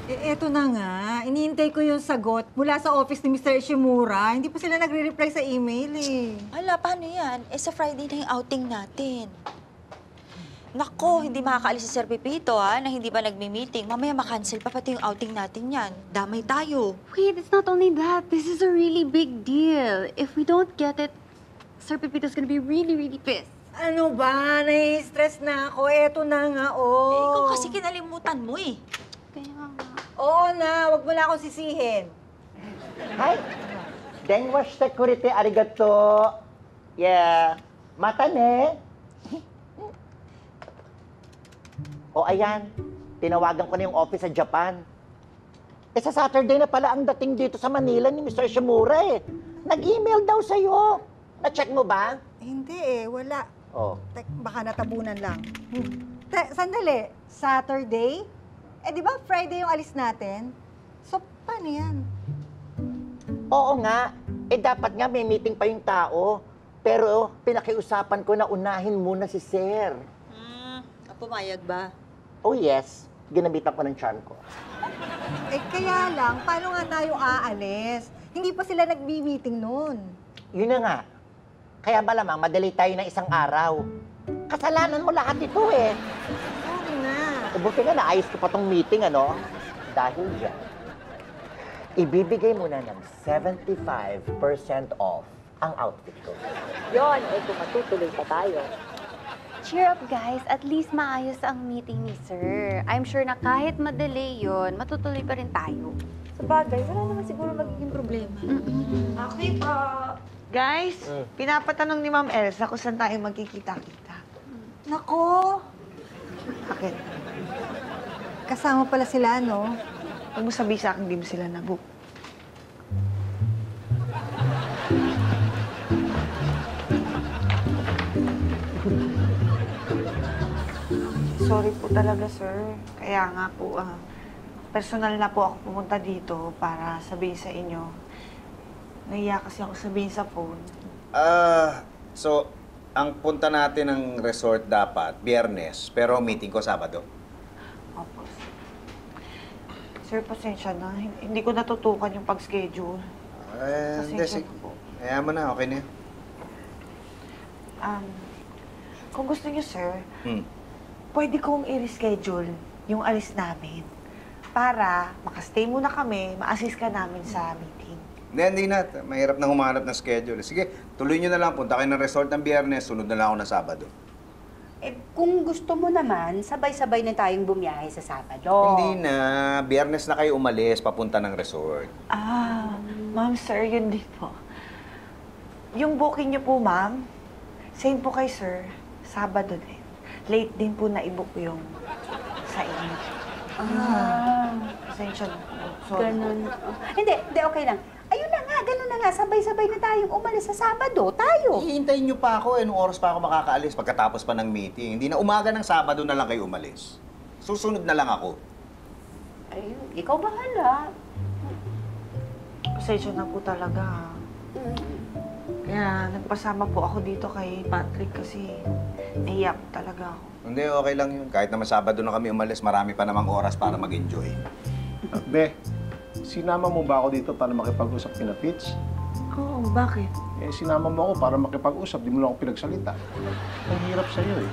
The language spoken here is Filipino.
Eto na nga. Iniintay ko yung sagot mula sa office ni Mr. Ishimura. Hindi pa sila nagre-reply sa email eh. Hala, paano yan? Sa Friday na yung outing natin. Nako, hindi makakaalis si Sir Pipito, na hindi ba nagmi-meeting. Mamaya makancel pa pati yung outing natin yan. Damay tayo. Wait, it's not only that. This is a really big deal. If we don't get it, Sir Pepito's gonna be really, really pissed. Ano ba? Nai-stress na ako. Eto na nga, oh. Ikaw kasi kinalimutan mo eh. Kaya nga. Oo na, wag mo na akong sisihin. Hi. Denwash security arigato. Yeah. Mata ne. O ayan, tinawagan ko na yung office sa Japan. Sa Saturday na pala ang dating dito sa Manila ni Mr. Shimura eh. Nag-email daw sa'yo. Na-check mo ba? Hindi wala. Oh. Baka natabunan lang. Sandali, Saturday? Di ba Friday yung alis natin? So, paano yan? Oo nga. Dapat nga may meeting pa yung tao. Pero pinakiusapan ko na unahin muna si Sir. Pumayag ba? Oh yes, ginabitan ko ng charm ko. Kaya lang, paano nga tayo aalis? Hindi pa sila nagbi-meeting noon. Yun na nga. Kaya malamang madali tayo ng isang araw. Kasalanan mo lahat ito eh. Sorry na. Buti nga naayos ko pa tong meeting, ano? Dahil dyan, ibibigay mo na ng 75% off ang outfit ko. Yon, kung matutuloy pa tayo. Cheer up, guys. At least maayos ang meeting ni Sir. I'm sure na kahit madelay yon, matutuloy pa rin tayo. Sa bagay, wala naman siguro magiging problema. Okay po. Guys, pinapatanong ni Ma'am Elsa kung saan tayo magkikita-kita. Nako, Bakit? kasama pala sila, no? Huwag mo sabihin sa akin, di mo sila nabook. Sorry po talaga, sir. Kaya nga po, personal na po ako pumunta dito para sabihin sa inyo. Nahiya kasi ako sabihin sa phone. So, ang punta natin ng resort dapat, Biyernes, pero ang meeting ko Sabado. Opo. Sir, pasensya na. Hindi ko natutukan yung pag-schedule. Hindi, Pasensya sige. na po. Kaya mo na, okay na yun. Kung gusto niyo, sir, pwede kong i-reschedule yung alis namin para makastay muna kami, ma-assist ka namin sa meeting. Hindi na. Mahirap na humanap ng schedule. Sige, tuloy nyo na lang. Punta kayo ng resort ng Biyernes, sunod na lang ako ng Sabado. Kung gusto mo naman, sabay-sabay na tayong bumiyahe sa Sabado. Hindi na. Biyernes na kayo umalis, papunta ng resort. Ma'am, sir, yun din po. Yung booking niyo po, ma'am, same po kay sir, Sabado din. Late din po na i-book yung sa inyo. Pasensya na po. Sorry. Ganun. Hindi, okay lang. Ayun na nga, ganun na nga. Sabay-sabay na tayong umalis sa Sabado. Tayo. Hihintayin nyo pa ako. Anong oras pa ako makakaalis pagkatapos pa ng meeting? Hindi na umaga ng Sabado na lang kayo umalis. Susunod na lang ako. Ayun, ikaw bahala. Pasensya na po talaga. Kaya nagpasama po ako dito kay Patrick kasi naiyak talaga ako. Hindi, okay lang yun. Kahit naman Sabado na kami umalis, marami pa namang oras para mag-enjoy. Be, sinama mo ba ako dito para makipag-usap kina Fitz? Oo, bakit? Sinama mo ako para makipag-usap, di mo lang ako pinagsalita. Ang hirap sa'yo eh.